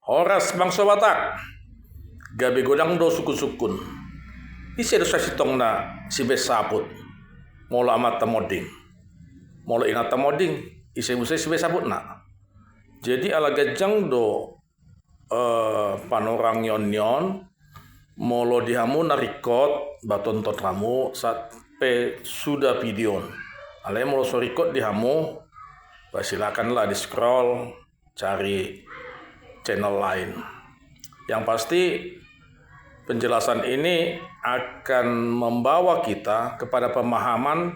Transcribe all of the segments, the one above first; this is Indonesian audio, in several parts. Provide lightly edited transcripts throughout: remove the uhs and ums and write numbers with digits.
Oras bangsa Batak, gabi godang do sukun-sukun. Isi do sasitong na si besaput, molo amat tamoding. Molo inat tamoding, isi musai si besaput na. Jadi ala gajang do panorang yon, molo dihamu na record batonton ramu sampai sudah video. Alai molo so record dihamu, silakanlah di scroll cari channel lain. Yang pasti penjelasan ini akan membawa kita kepada pemahaman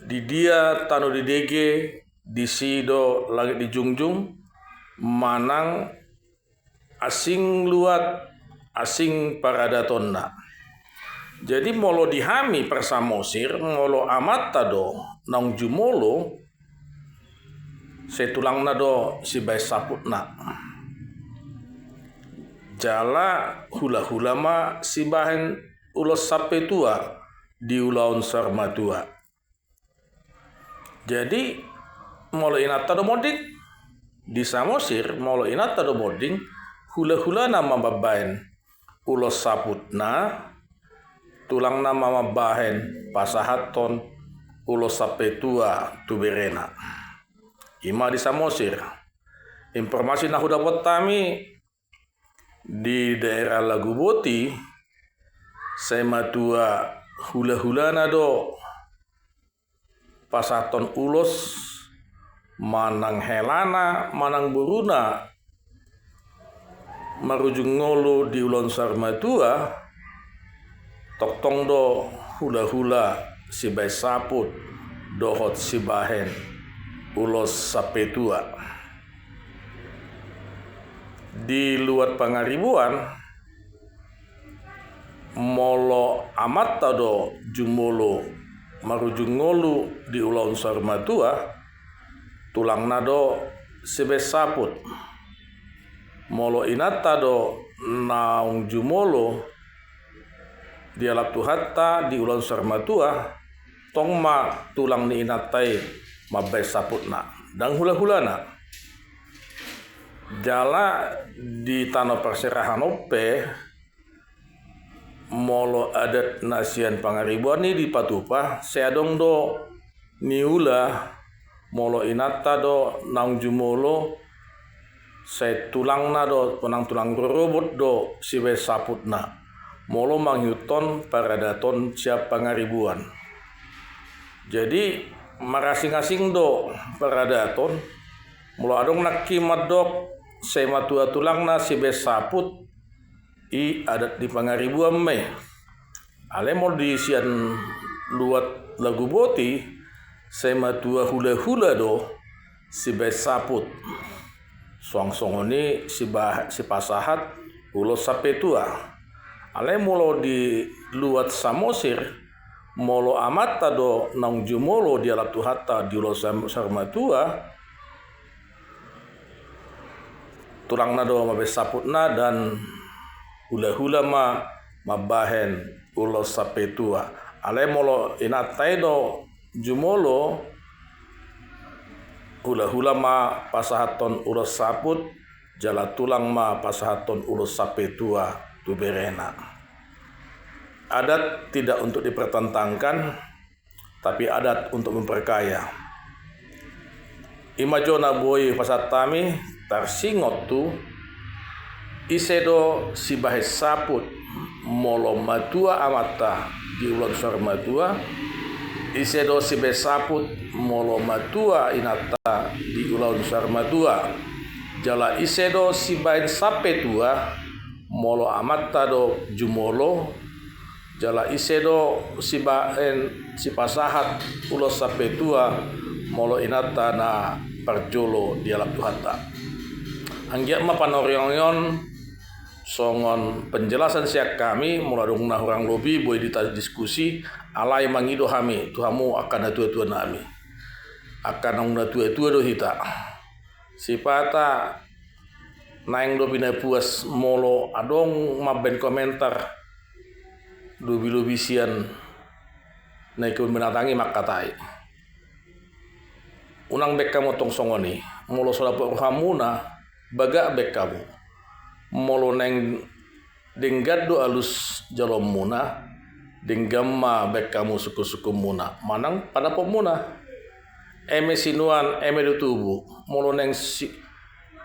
di dia tanu di DG di sido lagi di jungjung manang asing luat asing paradatonna. Jadi molo dihami persamosir molo amata do nang jumolo setulang nado si bai saputna. Jala hula-hula ma si bahen ulos sape tua di ulaun sarma tua. Jadi molo inata do moding di samosir molo inata do moding hula-hula nama babaen ulos saputna tulang nama mabahen pasahaton ulos sape tua tuberena. Ima di samosir. Informasi nah dapat kami di daerah Laguboti sema tua hula-hula nado pasaton ulos manang helana manang buruna marujung ngolo di ulon sarma tua toktong do hula-hula si bai saput dohot si bahen ulos sape tua. Di luar pangaribuan molo amata do jumolo marujung ngolu di ulaun sarma tua tulang nado sebe saput molo inata do naung jumolo di alap tuhatta di ulaun sarma tua tongma tulang ni inatai mabai saputna dan hula-hula na jala di tanah perserahan ope molo adat nasian pangaribuan ni di patupa seadong do niula molo inata do nang jumolo saya tulang na do penang tulang robot do si bai saputna molo manghyuton paradaton siap pangaribuan. Jadi marasing-asing do paradaton molo adong nakimat dok sema tua tulang na si bai saput i adat di pangaribuan me. Ale molo di sian luat Laguboti sema tua hula-hula do si bai saput. Soang-songoni si pasahat ulos sape tua. Ale molo di luat samosir molo amata do nang jumolo di alap tuhata di ulos sarma tua tulang nado mabe saputna dan hula-hula ma mabahen ulos sape tua. Ale molo inatai do jumolo hula-hula ma pasahaton ulos saput jala tulang ma pasahaton ulos sape tua tuberena. Adat tidak untuk dipertentangkan tapi adat untuk memperkaya. Imajona boy pasatami tarsingot tu isedo si bahe saput molo matua amata di ulon sarma tua isedo si bahe saput molo matua inata di ulon sarma tua jala isedo si bahe sape tua molo amata do jumolo jala isedo si bahen si pasahat ulos sape tua molo inata na parjolo di alam tuhata. Anggiat ma panoriongon songon penjelasan siak kami muladung na orang lobi boy diskusi alai mangido hami tuhamu akan tua-tua nami akan nang tua-tua do hita sipata naeng do bina puas molo adong maben komentar lobi-lobi sian naikun menatangi makatai unang beka motong songoni molo soda hamuna baga bek kamu molo neng denggado alus jalom muna denggamma bek kamu suku-suku muna manang pada pemuna eme sinuan eme du tubuh molo neng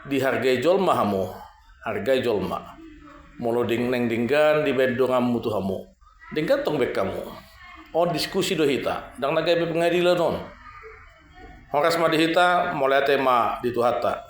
dihargai jolma hamu hargai jolma molo neng dinggan di bedongan mutu hamu dinggan tong bek kamu diskusi do hita dang nagai be pengadilan non horas ma di hita mulai tema di tuhata